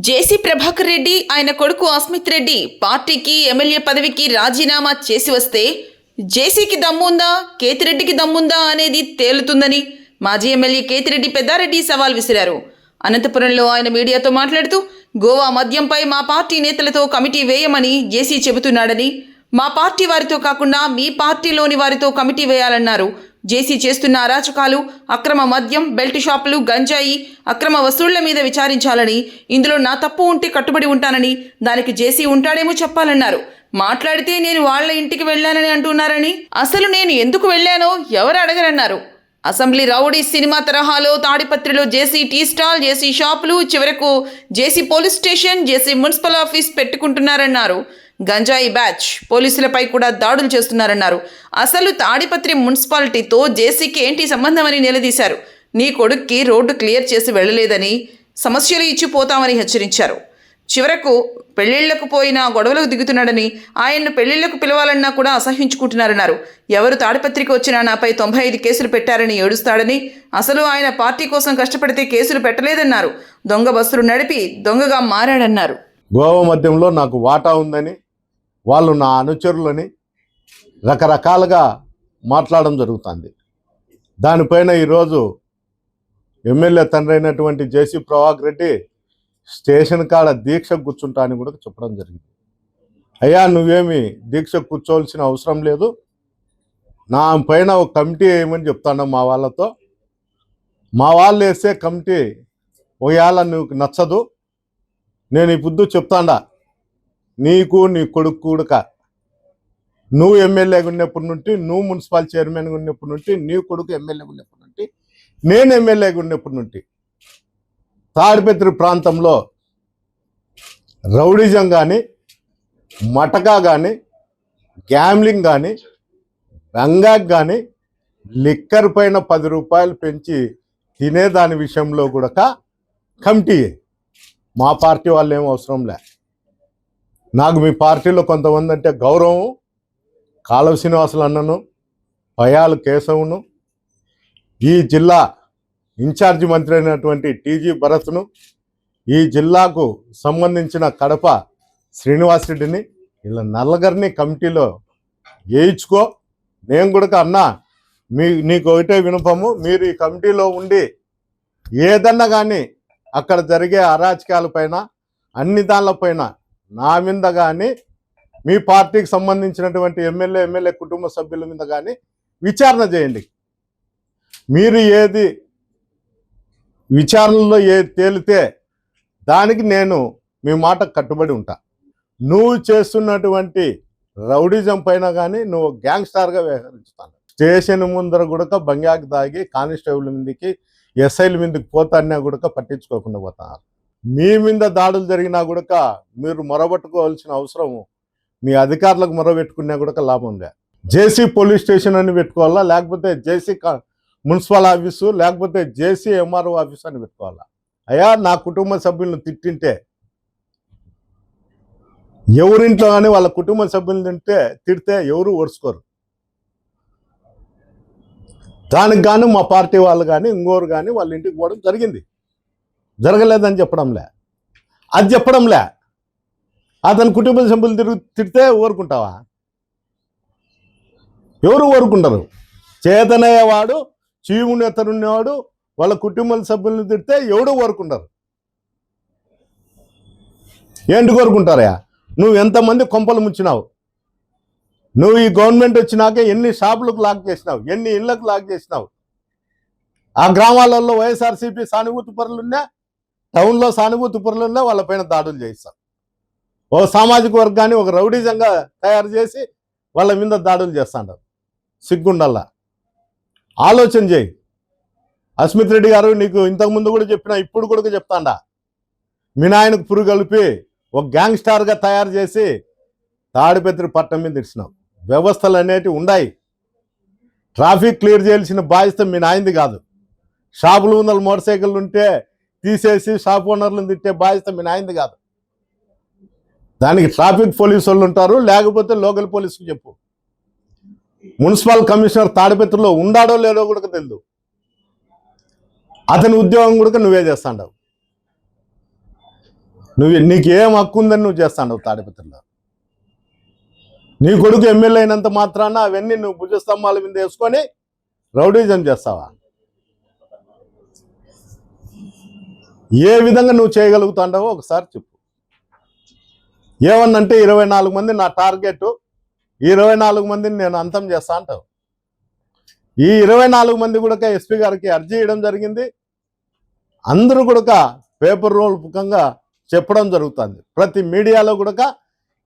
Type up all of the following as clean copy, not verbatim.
జేసీ ప్రభాకర్ రెడ్డి ఆయన కొడుకు అస్మిత్ రెడ్డి పార్టీకి ఎమ్మెల్యే పదవికి రాజీనామా చేసి వస్తే జేసీకి దమ్ముందా కేతిరెడ్డికి దమ్ముందా అనేది తేలుతుందని మాజీ ఎమ్మెల్యే కేతిరెడ్డి పెద్దారెడ్డి సవాల్ విసిరారు. అనంతపురంలో ఆయన మీడియాతో మాట్లాడుతూ గోవా మద్యంపై మా పార్టీ నేతలతో కమిటీ వేయమని జేసీ చెబుతున్నాడని, మా పార్టీ వారితో కాకుండా మీ పార్టీలోని వారితో కమిటీ వేయాలన్నారు. జేసీ చేస్తున్న అరాచకాలు, అక్రమ మద్యం, బెల్ట్ షాపులు, గంజాయి, అక్రమ వసూళ్ల మీద విచారించాలని, ఇందులో నా తప్పు ఉంటే కట్టుబడి ఉంటానని, దానికి జేసీ ఉంటాడేమో చెప్పాలన్నారు. మాట్లాడితే నేను వాళ్ల ఇంటికి వెళ్ళానని అంటున్నారని, అసలు నేను ఎందుకు వెళ్ళానో ఎవరు అడగరన్నారు. అసెంబ్లీ రౌడీ సినిమా తరహాలో తాడిపత్రిలో జేసీ టీ స్టాల్, జేసీ షాపులు, చివరకు జేసీ పోలీస్ స్టేషన్, జేసీ మున్సిపల్ ఆఫీస్ పెట్టుకుంటున్నారన్నారు. గంజాయి బ్యాచ్ పోలీసులపై కూడా దాడులు చేస్తున్నారన్నారు. అసలు తాడిపత్రి మున్సిపాలిటీతో జేసీకి ఏంటి సంబంధమని నిలదీశారు. నీ కొడుక్కి రోడ్డు క్లియర్ చేసి వెళ్ళలేదని, సమస్యలు ఇచ్చిపోతామని హెచ్చరించారు. చివరకు పెళ్లిళ్లకు పోయినా గొడవలకు దిగుతున్నాడని, ఆయన్ను పెళ్లిళ్లకు పిలవాలన్నా కూడా అసహించుకుంటున్నారన్నారు. ఎవరు తాడిపత్రికి వచ్చినా నాపై 95 కేసులు పెట్టారని ఏడుస్తాడని, అసలు ఆయన పార్టీ కోసం కష్టపడితే కేసులు పెట్టలేదన్నారు. దొంగ బస్సులు నడిపి దొంగగా మారాడన్నారు. గోవా మద్యంలో నాకు వాటా ఉందని, వాళ్ళు నా అనుచరులని రకరకాలుగా మాట్లాడడం జరుగుతుంది. దానిపైన ఈరోజు ఎమ్మెల్యే తండ్రి అయినటువంటి జేసీ ప్రభాకర్ రెడ్డి స్టేషన్ కాడ దీక్ష కూర్చుంటా అని కూడా చెప్పడం జరిగింది. అయ్యా, నువ్వేమి దీక్ష కూర్చోవలసిన అవసరం లేదు, నా పైన ఒక కమిటీ వేయమని చెప్తాను మా వాళ్ళతో. మా వాళ్ళు వేసే కమిటీ ఒకవేళ నువ్వు నచ్చదు, నేను ఈ పొద్దు చెప్తాడా, నీకు నీ కొడుకు కూడా నువ్వు ఎమ్మెల్యేగా ఉన్నప్పటి నుండి, నువ్వు మున్సిపల్ చైర్మన్గా ఉన్నప్పటి నుండి, నీ కొడుకు ఎమ్మెల్యేగా ఉన్నప్పటి నుండి, నేను ఎమ్మెల్యేగా ఉన్నప్పటి నుండి తాడిపత్రి ప్రాంతంలో రౌడిజం కానీ, మటకా కానీ, గ్యామ్లింగ్ కానీ, రంగాకి కానీ, లిక్కర్ పైన 10 రూపాయలు పెంచి తినేదాని విషయంలో కూడా కమిటీ. మా పార్టీ వాళ్ళు ఏం అవసరం లే. నాకు మీ పార్టీలో కొంతమంది అంటే గౌరవం. కాలువ శ్రీనివాసులు అన్నను, పయాలు కేశవును, ఈ జిల్లా ఇన్ఛార్జి మంత్రి అయినటువంటి టీజీ భరత్ను, ఈ జిల్లాకు సంబంధించిన కడప శ్రీనివాసరెడ్డిని, ఇలా నల్లగరిని కమిటీలో వేయించుకో. నేను కూడా అన్నా, నీకు ఒకటే వినపము, మీరు ఈ కమిటీలో ఉండి ఏదన్నా కానీ అక్కడ జరిగే అరాచకాలపైన, అన్ని దానిపైన నా మీద కానీ, మీ పార్టీకి సంబంధించినటువంటి ఎమ్మెల్యే కుటుంబ సభ్యుల మీద కానీ విచారణ చేయండి. మీరు ఏది విచారణలో ఏది తేలితే దానికి నేను మీ మాట కట్టుబడి ఉంటా. నువ్వు చేస్తున్నటువంటి రౌడిజం పైన కానీ నువ్వు గ్యాంగ్స్టార్గా వ్యవహరిస్తాను. స్టేషన్ ముందర కూడా బంగాకి దాగి కానిస్టేబుల్ మీదకి, ఎస్ఐల మీదకి పోతాన్నా కూడా పట్టించుకోకుండా పోతున్నారు. మీ మీద దాడులు జరిగినా కూడా మీరు మొరబెట్టుకోవాల్సిన అవసరం మీ అధికారులకు మొరబెట్టుకున్నా కూడా లాభం లే. జేసీ పోలీస్ స్టేషన్ అని పెట్టుకోవాలా, లేకపోతే జేసీ మున్సిపల్ ఆఫీసు, లేకపోతే జేసీ ఎంఆర్ఓ ఆఫీసు అని పెట్టుకోవాలా? అయ్యా, నా కుటుంబ సభ్యులను తిట్టింటే, ఎవరింట్లో కానీ వాళ్ళ కుటుంబ సభ్యులను తిడితే ఎవరు ఓర్చుకోరు. దానికి గాను మా పార్టీ వాళ్ళు కానీ ఇంకోరు కానీ వాళ్ళ ఇంటికి పోవడం జరిగింది. జరగలేదని చెప్పడంలే, అది చెప్పడంలే. అతని కుటుంబ సభ్యులు తిడితే ఊరుకుంటావా? ఎవరు ఊరుకుంటారు? చేతనయ్యేవాడు, చీముని ఎత్తనున్నవాడు వాళ్ళ కుటుంబ సభ్యులను తిడితే ఎవడు ఊరుకుంటారు? ఏంటి కోరుకుంటారా? నువ్వు ఎంతమంది కొంపలు ముంచినావు? నువ్వు ఈ గవర్నమెంట్ వచ్చినాక ఎన్ని షాపులకు లాక్ చేసినావు, ఎన్ని ఇళ్లకు లాక్ చేసినావు? ఆ గ్రామాలలో వైఎస్ఆర్సీపీ సానుభూతి పరులున్నా, టౌన్లో సానుభూతి పరులున్నా వాళ్ళపైన దాడులు చేయిస్తావు. ఓ సామాజిక వర్గాన్ని ఒక రౌడీజంగా తయారు చేసి వాళ్ళ మీద దాడులు చేస్తాంటారు. సిగ్గుండల్లా, ఆలోచన చేయి. అస్మిత్ రెడ్డి గారు, నీకు ఇంతకుముందు కూడా చెప్పినా, ఇప్పుడు కూడా చెప్తాండా, మీ నాయనకు పురుగు కలిపి ఒక గ్యాంగ్స్టార్గా తయారు చేసి తాడిపత్రి పట్టణం మీద ఇచ్చినావు. వ్యవస్థలు అనేటివి ఉన్నాయి. ట్రాఫిక్ క్లియర్ చేయాల్సిన బాధ్యత మీ నాయనది కాదు. షాపుల ముందర మోటార్ సైకిళ్ళు ఉంటే తీసేసి షాప్ ఓనర్లను తిట్టే బాధ్యత మీ నాయనది కాదు. దానికి ట్రాఫిక్ పోలీసు వాళ్ళు ఉంటారు, లేకపోతే లోకల్ పోలీసుకు చెప్పు. మున్సిపల్ కమిషనర్ తాడిపత్రిలో ఉండాడో లేదో కూడా తెలియదు. అతని ఉద్యోగం కూడా నువ్వే చేస్తాండావు. నీకేం హక్కు ఉందని నువ్వు చేస్తావు తాడిపత్రిలో? నీ కొడుకు ఎమ్మెల్యే అయినంత మాత్రాన అవన్నీ నువ్వు భుజస్తంభాల మీద వేసుకొని రౌడీజం చేస్తావా? ఏ విధంగా నువ్వు చేయగలుగుతాంటావో ఒకసారి చెప్పు. ఏమన్నంటే 24 మంది నా టార్గెట్, 24 మందిని నేను అంతం చేస్తా అంటావు. ఈ 24 మంది కూడా ఎస్పీ గారికి అర్జీ చేయడం జరిగింది. అందరూ కూడా పేపర్ రోల్ ముఖంగా చెప్పడం జరుగుతుంది. ప్రతి మీడియాలో కూడా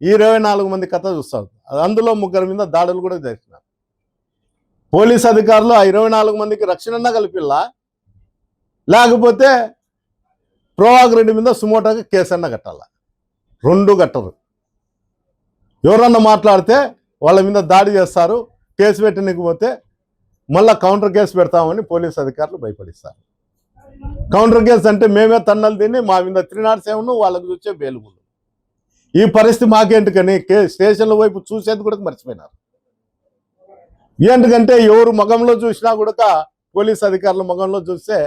ఈ 24 మంది కథ చూస్తారు. అందులో 3 మీద దాడులు కూడా చేసినారు. పోలీస్ అధికారులు ఆ 24 మందికి రక్షణ కల్పిల్లా, లేకపోతే ప్రభాకర్ రెడ్డి మీద సుమోటోగా కేసు అన్న కట్టాల. 2 కట్టరు. ఎవరన్నా మాట్లాడితే వాళ్ళ మీద దాడి చేస్తారు. కేసు పెట్టనికపోతే మళ్ళీ కౌంటర్ కేసు పెడతామని పోలీస్ అధికారులు భయపడిస్తారు. కౌంటర్ కేసు అంటే మేమే తన్నలు తిని మా మీద 307 వాళ్ళకు చూసే బెయిల్బుల్. ఈ పరిస్థితి మాకేంటికని స్టేషన్ల వైపు చూసేది కూడా మర్చిపోయినారు. ఏంటికంటే ఎవరు మగంలో చూసినా కూడా పోలీస్ అధికారుల మగంలో చూస్తే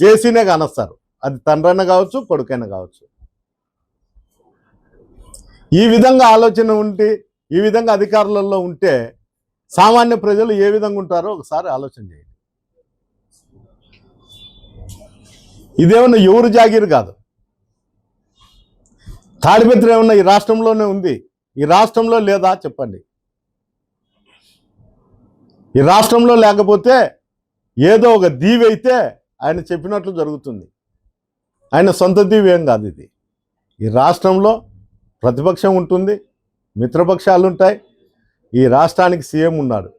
జేసీనే కానొస్తారు. అది తండ్రైనా కావచ్చు, కొడుకైనా కావచ్చు. ఈ విధంగా ఆలోచన ఉంటే, ఈ విధంగా అధికారులలో ఉంటే సామాన్య ప్రజలు ఏ విధంగా ఉంటారో ఒకసారి ఆలోచన చేయండి. ఇదేమన్నా ఎవరు జాగీరు కాదు. తాడిపత్రి ఏమన్నా ఈ రాష్ట్రంలోనే ఉంది? ఈ రాష్ట్రంలో లేదా చెప్పండి. ఈ రాష్ట్రంలో లేకపోతే ఏదో ఒక దీవి అయితే ఆయన చెప్పినట్లు జరుగుతుంది. ఆయన సొంత దీవి ఏం కాదు ఇది. ఈ రాష్ట్రంలో ప్రతిపక్షం ఉంటుంది, మిత్రపక్షాలు ఉంటాయి. ఈ రాష్ట్రానికి సీఎం ఉన్నాడు.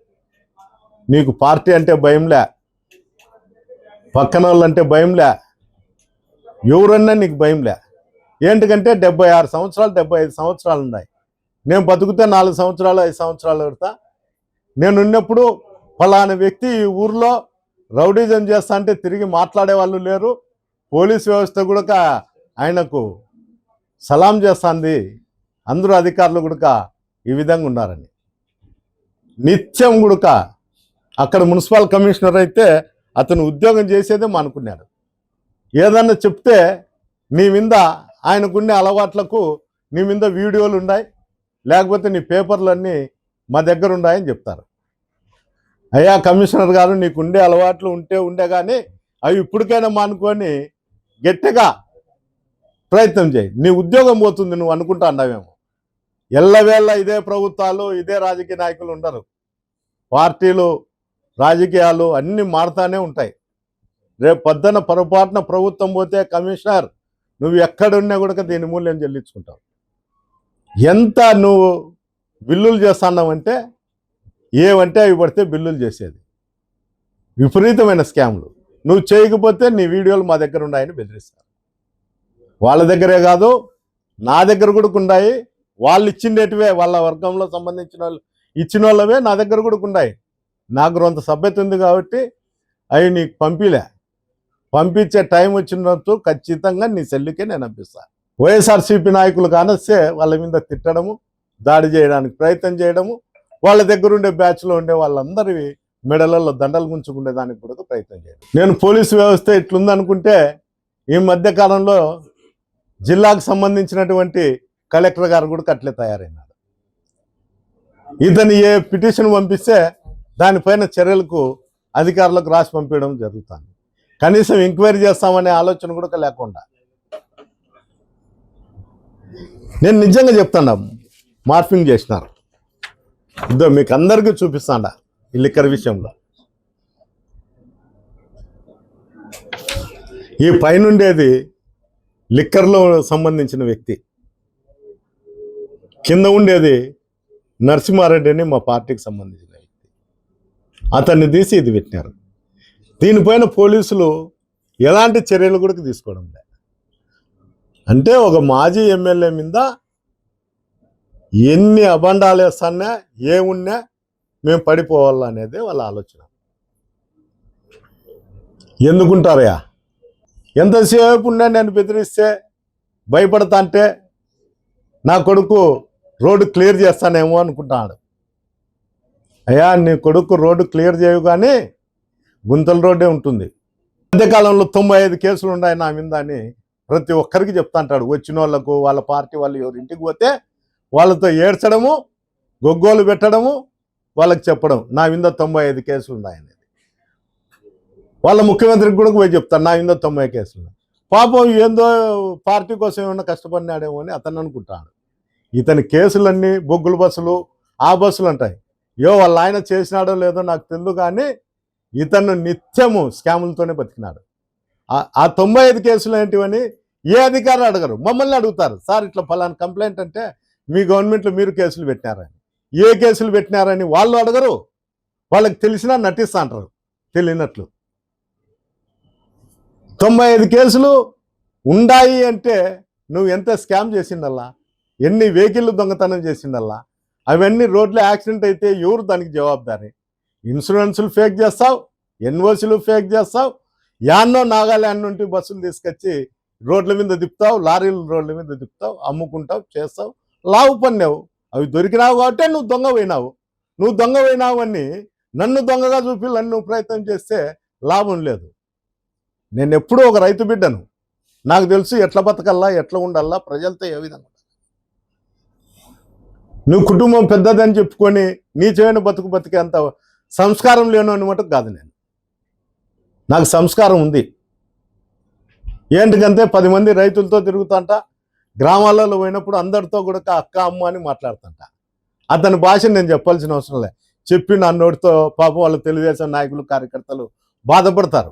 నీకు పార్టీ అంటే భయంలే, పక్కన వాళ్ళంటే భయంలే, ఎవరన్నా నీకు భయంలే. ఏంటికంటే 76 సంవత్సరాలు 75 సంవత్సరాలు ఉన్నాయి. నేను బతుకుతే 4 సంవత్సరాలు 5 సంవత్సరాలు పెడతా. నేను ఉన్నప్పుడు ఫలానా వ్యక్తి ఈ ఊర్లో రౌడీజం చేస్తా అంటే తిరిగి మాట్లాడే వాళ్ళు లేరు. పోలీస్ వ్యవస్థ కూడా ఆయనకు సలాం చేస్తుంది. అందరూ అధికారులు కూడా ఈ విధంగా ఉన్నారని నిత్యం కూడా అక్కడ మున్సిపల్ కమిషనర్ అయితే అతను ఉద్యోగం చేసేదే మానుకున్నాడు. ఏదన్నా చెప్తే నీ మీద ఆయనకుండే అలవాట్లకు నీ మీద వీడియోలు ఉన్నాయి, లేకపోతే నీ పేపర్లన్నీ మా దగ్గర ఉన్నాయని చెప్తారు. అయ్యా కమిషనర్ గారు, నీకుండే అలవాట్లు ఉండే కానీ అవి ఇప్పటికైనా మానుకొని గట్టిగా ప్రయత్నం చేయి. నీ ఉద్యోగం పోతుంది నువ్వు అనుకుంటా అన్నావేమో. ఎల్లవేళ ఇదే ప్రభుత్వాలు, ఇదే రాజకీయ నాయకులు ఉండరు. పార్టీలు, రాజకీయాలు అన్నీ మారుతానే ఉంటాయి. రేపు పొద్దున పొరపాటున ప్రభుత్వం పోతే కమిషనర్ నువ్వు ఎక్కడున్నా కూడా దీని మూల్యం చెల్లించుకుంటావు. ఎంత నువ్వు బిల్లులు చేస్తున్నావంటే ఏమంటే అవి పడితే బిల్లులు చేసేది. విపరీతమైన స్కామ్లు. నువ్వు చేయకపోతే నీ వీడియోలు మా దగ్గర ఉన్నాయని బెదిరిస్తారు. వాళ్ళ దగ్గరే కాదు, నా దగ్గర కూడా ఉన్నాయి. వాళ్ళు ఇచ్చిండేటివే, వాళ్ళ వర్గంలో సంబంధించిన వాళ్ళు ఇచ్చిన వాళ్ళవే నా దగ్గర కూడా ఉన్నాయి. నాకు కొంత సభ్యత ఉంది కాబట్టి అవి నీకు పంపించే టైం వచ్చినట్టు ఖచ్చితంగా నీ సెల్లుకే నేను పంపిస్తాను. వైఎస్ఆర్సీపీ నాయకులు కానొస్తే వాళ్ళ మీద తిట్టడము, దాడి చేయడానికి ప్రయత్నం చేయడము, వాళ్ళ దగ్గర ఉండే బ్యాచ్లో ఉండే వాళ్ళందరి మెడలలో దండలు గుంచుకునే దానికి కూడా ప్రయత్నం చేయడం. నేను పోలీసు వ్యవస్థ ఇట్లుందనుకుంటే ఈ మధ్య కాలంలో జిల్లాకు సంబంధించినటువంటి కలెక్టర్ గారు కూడా అట్లే తయారైనాడు. ఇతను ఏ పిటిషన్ పంపిస్తే దానిపైన చర్యలకు అధికారులకు రాసి పంపించడం జరుగుతుంది. కనీసం ఎంక్వైరీ చేస్తామనే ఆలోచన కూడా లేకుండా. నేను నిజంగా చెప్తాను, మార్ఫింగ్ చేసినారు. ఇదో మీకు అందరికీ చూపిస్తాడా ఈ లిక్కర్ విషయంలో. ఈ పైనుండేది లిక్కర్లో సంబంధించిన వ్యక్తి, కింద ఉండేది నరసింహారెడ్డి అని మా పార్టీకి సంబంధించిన వ్యక్తి. అతన్ని తీసి ఇది పెట్టినారు. దీనిపైన పోలీసులు ఎలాంటి చర్యలు కూడా తీసుకోవడం లేదు. అంటే ఒక మాజీ ఎమ్మెల్యే మీద ఎన్ని అబండాలు వేస్తానా ఏమున్నా మేము పడిపోవాలనేది వాళ్ళ ఆలోచన. ఎందుకుంటారయ్యా? ఎంతసేపు ఉన్నా నేను బెదిరిస్తే భయపడతా అంటే నా కొడుకు రోడ్డు క్లియర్ చేస్తానేమో అనుకుంటాడు. అయ్యా నీ కొడుకు రోడ్డు క్లియర్ చేయవు కానీ గుంతల రోడ్డే ఉంటుంది. మధ్యకాలంలో 95 కేసులు ఉన్నాయి నా మీద అని ప్రతి ఒక్కరికి చెప్తా అంటాడు. వచ్చిన వాళ్ళకు వాళ్ళ పార్టీ వాళ్ళు ఎవరి ఇంటికి పోతే వాళ్ళతో ఏడ్చడము, గొగ్గోలు పెట్టడము, వాళ్ళకి చెప్పడం నా మీద 95 కేసులు ఉన్నాయనేది. వాళ్ళ ముఖ్యమంత్రికి కూడా పోయి చెప్తాను నా మీద 90 కేసులు ఉన్నాయి. పాపం ఏందో పార్టీ కోసం ఏమన్నా కష్టపడినాడేమో అని అతను అనుకుంటాడు. ఇతని కేసులన్నీ బొగ్గుల బస్సులు, ఆ బస్సులు అంటాయి. వాళ్ళ ఆయన చేసినాడో లేదో నాకు తెలియదు, కానీ ఇతను నిత్యము స్కాములతోనే బతికినాడు. ఆ 95 కేసులు ఏంటివని ఏ అధికారులు అడగరు, మమ్మల్ని అడుగుతారు. సార్ ఇట్లా ఫలానా కంప్లైంట్ అంటే మీ గవర్నమెంట్లో మీరు కేసులు పెట్టినారని. ఏ కేసులు పెట్టినారని వాళ్ళు అడగరు, వాళ్ళకి తెలిసినా నటిస్తా అంటారు తెలియనట్లు. 95 కేసులు ఉన్నాయి అంటే నువ్వు ఎంత స్కామ్ చేసిండల్లా, ఎన్ని వెహికల్ దొంగతనం చేసిండల్లా, అవన్నీ రోడ్లో యాక్సిడెంట్ అయితే ఎవరు దానికి జవాబుదారి? ఇన్సూరెన్సులు ఫేక్ చేస్తావు, ఎన్ఓసీలు ఫేక్ చేస్తావు, యాన్నో నాగాల్యాండ్ నుండి బస్సులు తీసుకొచ్చి రోడ్ల మీద తిప్పుతావు, లారీలు రోడ్ల మీద తిప్పుతావు, అమ్ముకుంటావు, చేస్తావు, లావు పన్నావు. అవి దొరికినావు కాబట్టి నువ్వు దొంగ పోయినావు. నువ్వు దొంగ పోయినావు అని నన్ను దొంగగా చూపిల్లని నువ్వు ప్రయత్నం చేస్తే లాభం లేదు. నేను ఎప్పుడూ ఒక రైతు బిడ్డను, నాకు తెలుసు ఎట్లా బతకల్లా, ఎట్లా ఉండాలా, ప్రజలతో ఏ విధంగా. నువ్వు కుటుంబం పెద్దదని చెప్పుకొని నీచమైన బతుకు బతికే అంత సంస్కారం లేను అని మటుకు కాదు. నాకు సంస్కారం ఉంది. ఏంటికంటే 10 మంది రైతులతో తిరుగుతాంట, గ్రామాలలో పోయినప్పుడు అందరితో కూడా అక్క అమ్మ అని మాట్లాడుతుంట. అతని భాష నేను చెప్పాల్సిన అవసరం లే, చెప్పి నా నోటితో పాపం వాళ్ళు తెలుగుదేశం నాయకులు కార్యకర్తలు బాధపడతారు.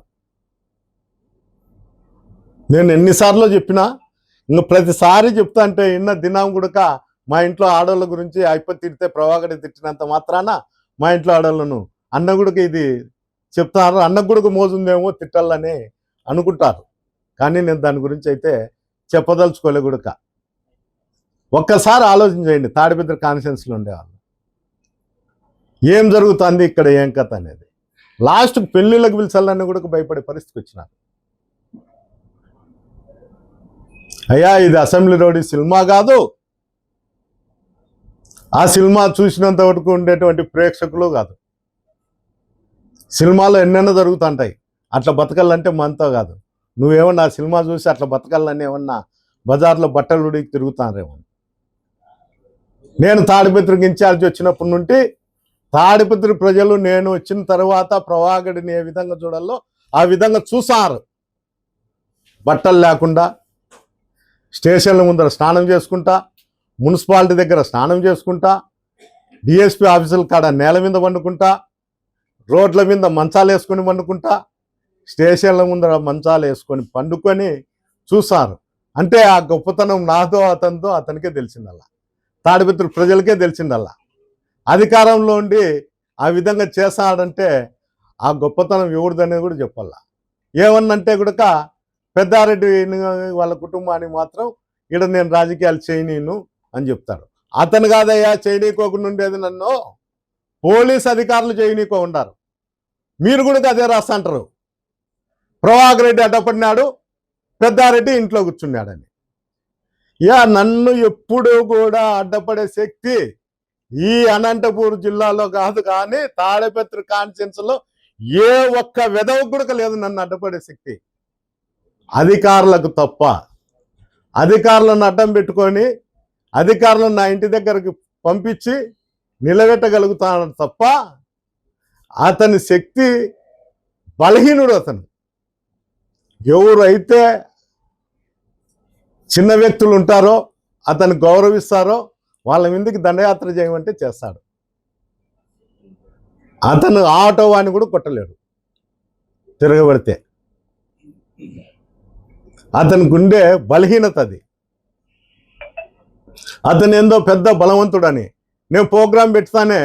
నేను ఎన్నిసార్లు చెప్పినా ఇంకా ప్రతిసారి చెప్తా అంటే ఇన్న దినం కూడా మా ఇంట్లో ఆడవాళ్ళ గురించి అయిపో తిడితే ప్రభాకర్ తిట్టినంత మాత్రాన మా ఇంట్లో ఆడవాళ్ళను అన్న గుడికి ఇది చెప్తారు, అన్న గుడికి మోజుందేమో తిట్టాలని అనుకుంటారు. కానీ నేను దాని గురించి అయితే చెప్పదలుచుకోలే గుడక. ఒక్కసారి ఆలోచించేయండి, తాడిపత్రి కాన్స్టిట్యున్సీలో ఉండేవాళ్ళు ఏం జరుగుతుంది ఇక్కడ, ఏం కథ అనేది. లాస్ట్కి పెళ్ళిళ్ళకి పిలిచాలని కూడా భయపడే పరిస్థితికి వచ్చినారు. అయ్యా ఇది అసెంబ్లీ రోడ్ సినిమా కాదు, ఆ సినిమా చూసినంత వరకు ఉండేటువంటి ప్రేక్షకులు కాదు. సినిమాలో ఎన్నెన్నో జరుగుతుంటాయి, అట్లా బతకాలంటే మనతో కాదు. నువ్వేమన్నా ఆ సినిమా చూసి అట్లా బతకాలని ఏమన్నా బజార్లో బట్టలు ఉడికి తిరుగుతానేమో. నేను తాడిపత్రికి ఇన్ఛార్జ్ వచ్చినప్పటి నుండి తాడిపత్రి ప్రజలు నేను వచ్చిన తర్వాత ప్రభాకర్ని ఏ విధంగా చూడాలో ఆ విధంగా చూసారు. బట్టలు లేకుండా స్టేషన్ల ముందర స్నానం చేసుకుంటా, మున్సిపాలిటీ దగ్గర స్నానం చేసుకుంటా, డిఎస్పీ ఆఫీసుల కాడ నేల మీద వండుకుంటా, రోడ్ల మీద మంచాలు వేసుకొని వండుకుంటా, స్టేషన్ల ముందర మంచాలు వేసుకొని పండుకొని చూసారు. అంటే ఆ గొప్పతనం నాతో అతనితో అతనికే తెలిసిందల్లా, తాడిపత్రి ప్రజలకే తెలిసిందల్లా. అధికారంలో ఉండి ఆ విధంగా చేస్తాడంటే ఆ గొప్పతనం ఎవరిదనేది కూడా చెప్పాలా. ఏమన్నంటే కూడా పెద్దారెడ్డి వాళ్ళ కుటుంబానికి మాత్రం ఇక్కడ నేను రాజకీయాలు చేయనీను అని చెప్తాడు. అతను కాదయ్యా చేయనీకోకుండా ఉండేది, నన్ను పోలీస్ అధికారులు చేయనీకో ఉండారు. మీరు కూడా అదే రాస్తాంటారు, ప్రభాకర్ రెడ్డి అడ్డపడినాడు, పెద్దారెడ్డి ఇంట్లో కూర్చున్నాడని. నన్ను ఎప్పుడూ కూడా అడ్డపడే శక్తి ఈ అనంతపూర్ జిల్లాలో కాదు, కానీ తాడిపత్రి కాన్స్టిట్యున్సీలో ఏ ఒక్క వెధవ కూడా లేదు నన్ను అడ్డపడే శక్తి. అధికారులకు తప్ప. అధికారులను అడ్డం పెట్టుకొని అధికారులను నా ఇంటి దగ్గరకు పంపించి నిలబెట్టగలుగుతాను తప్ప అతని శక్తి బలహీనుడు. అతను ఎవరైతే చిన్న వ్యక్తులు ఉంటారో అతను గౌరవిస్తారో వాళ్ళ మీదకి దండయాత్ర చేయమంటే చేస్తాడు. అతను ఆటో వాడిని కూడా కొట్టలేడు తిరగబడితే. అతని గుండె బలహీనత అది. అతను ఏందో పెద్ద బలవంతుడని. నేను ప్రోగ్రాం పెడతానే,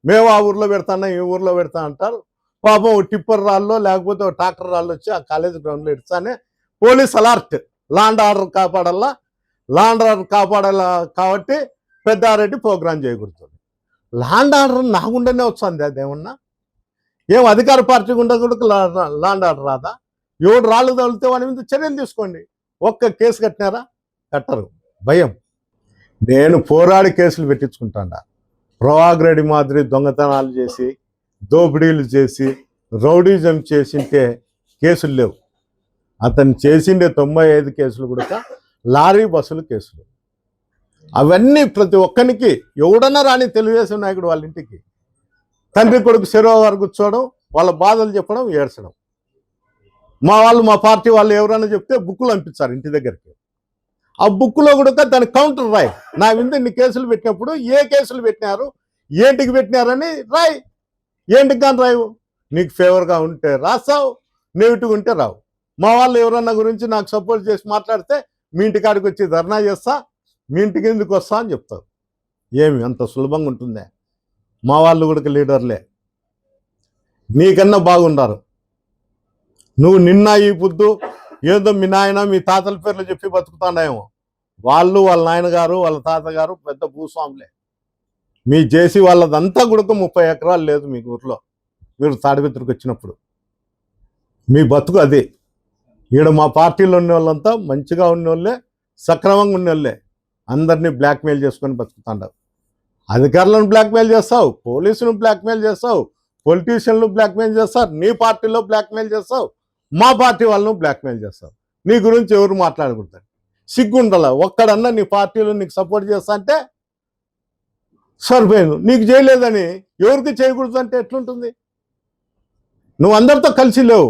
మేము ఆ ఊర్లో పెడతానే ఈ ఊర్లో పెడతా అంటారు. పాపం టిప్పర్ రాళ్ళు లేకపోతే ట్రాక్టర్ రాళ్ళు వచ్చి ఆ కాలేజ్ గ్రౌండ్లో ఇస్తానే పోలీస్ అలర్ట్, లాండ్ ఆర్డర్ కాపాడాలా, లాండ్ ఆర్డర్ కాపాడాలా కాబట్టి పెద్దారెడ్డి ప్రోగ్రాం చేయకూడదు. లాండ్ ఆర్డర్ నాగుండనే వస్తుంది. అదేమన్నా ఏం అధికార పార్టీ గుండా కూడా లాండ్ ఆర్డర్ రాదా? ఎవడు రాళ్ళు తగిలితే వాడి మీద చర్యలు తీసుకోండి. ఒక్క కేసు కట్టినారా? కట్టరు, భయం. నేను పోరాడి కేసులు పెట్టించుకుంటాడా. ప్రభాకర్ రెడ్డి మాదిరి దొంగతనాలు చేసి, దోపిడీలు చేసి, రౌడీజం చేసింటే కేసులు లేవు. అతను చేసిండే 95 కేసులు కూడా లారీ బస్సుల కేసులు. అవన్నీ ప్రతి ఒక్కరికి ఎవడన్నా రాని తెలుగుదేశం నాయకుడు వాళ్ళ ఇంటికి తండ్రి కొడుకు చెరువు వారు కూర్చోవడం, వాళ్ళ బాధలు చెప్పడం, ఏడ్చడం. మా పార్టీ వాళ్ళు ఎవరైనా చెప్తే బుక్కులు పంపిస్తారు ఇంటి దగ్గరికి. ఆ బుక్లో కూడా దాని కౌంటర్ రాయి. నా మీద ఇన్ని కేసులు పెట్టినప్పుడు ఏ కేసులు పెట్టినారు, ఏంటికి పెట్టినారని రాయి. ఏంటికి కానీ రాయవు. నీకు ఫేవర్గా ఉంటే రాస్తావు, నెగిటివ్గా ఉంటే రావు. మా వాళ్ళు ఎవరన్నా గురించి నాకు సపోర్ట్ చేసి మాట్లాడితే మీ ఇంటికాడికి వచ్చి ధర్నా చేస్తా, మీ ఇంటికి ఎందుకు వస్తా అని చెప్తావు. ఏమి అంత సులభంగా ఉంటుందే? మా వాళ్ళు కూడా లీడర్లే, నీకన్నా బాగున్నారు. నువ్వు నిన్న ఈ పొద్దు ఏదో మీ నాయన మీ తాతల పేర్లు చెప్పి బతుకుతానేమో. వాళ్ళు వాళ్ళ నాయనగారు వాళ్ళ తాతగారు పెద్ద భూస్వాములే. మీ జేసీ వాళ్ళదంతా కూడా 30 ఎకరాలు లేదు మీ ఊర్లో. మీరు తాడిపత్రికి వచ్చినప్పుడు మీ బతుకు అదే. ఈడ మా పార్టీలో ఉన్న వాళ్ళంతా మంచిగా ఉన్నోళ్ళే, సక్రమంగా ఉన్నోళ్ళే. అందరినీ బ్లాక్మెయిల్ చేసుకొని బతుకుతాండారు. అధికారులను బ్లాక్మెయిల్ చేస్తావు, పోలీసులను బ్లాక్మెయిల్ చేస్తావు, పొలిటీషియన్లు బ్లాక్మెయిల్ చేస్తారు, నీ పార్టీలో బ్లాక్మెయిల్ చేస్తావు, మా పార్టీ వాళ్ళను బ్లాక్మెయిల్ చేస్తావు. నీ గురించి ఎవరు మాట్లాడకూడదు. సిగ్గుండాల. ఒక్కడన్నా నీ పార్టీలో నీకు సపోర్ట్ చేస్తా అంటే సరిపోయింది. నీకు చేయలేదని ఎవరికి చేయకూడదు అంటే ఎట్లుంటుంది? నువ్వు అందరితో కలిసి లేవు,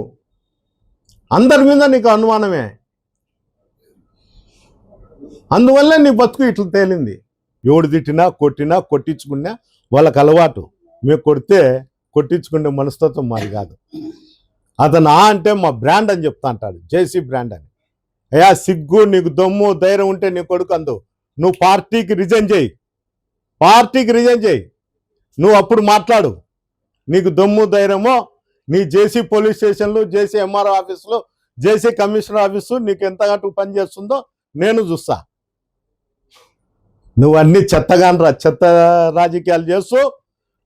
అందరి మీద నీకు అనుమానమే. అందువల్ల నీ బతుకు ఇట్లా తేలింది. ఎవడు తిట్టినా కొట్టినా కొట్టించుకున్నా వాళ్ళకి అలవాటు. మేము కొడితే కొట్టించుకునే మనస్తత్వం మాది కాదు. అతను అంటే మా బ్రాండ్ అని చెప్తా అంటాడు, జేసీ బ్రాండ్ అని. అయ్యా సిగ్గు, నీకు దమ్ము ధైర్యం ఉంటే నీ కొడుకు అందు నువ్వు పార్టీకి రిజైన్ చేయి, నువ్వు అప్పుడు మాట్లాడు. నీకు దమ్ము ధైర్యమో నీ జేసీ పోలీస్ స్టేషన్లు, జేసీ ఎంఆర్ఓ ఆఫీసులు, జేసీ కమిషనర్ ఆఫీసు నీకు ఎంతగా పని చేస్తుందో నేను చూస్తా. నువ్వు అన్ని చెత్త రాజకీయాలు చేస్తూ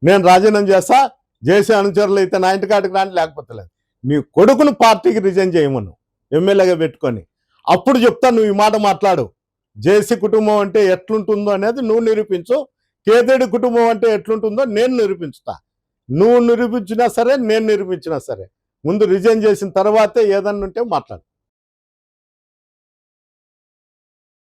నేను రాజీనామా చేస్తా, జేసీ అనుచరులు అయితే నా ఇంటికాడికి రాని, లేకపోతే లేదు. నీ కొడుకును పార్టీకి రిజైన్ చేయమను ఎమ్మెల్యేగా పెట్టుకొని. అప్పుడు చెప్తా నువ్వు ఈ మాట మాట్లాడు. జేసీ కుటుంబం అంటే ఎట్లుంటుందో అనేది నువ్వు నిరూపించు, కేతిరెడ్డి కుటుంబం అంటే ఎట్లుంటుందో నేను నిరూపించుతా. నువ్వు నిరూపించినా సరే, నేను నిరూపించినా సరే, ముందు రిజైన్ చేసిన తర్వాతే ఏదన్నా ఉంటే మాట్లాడు.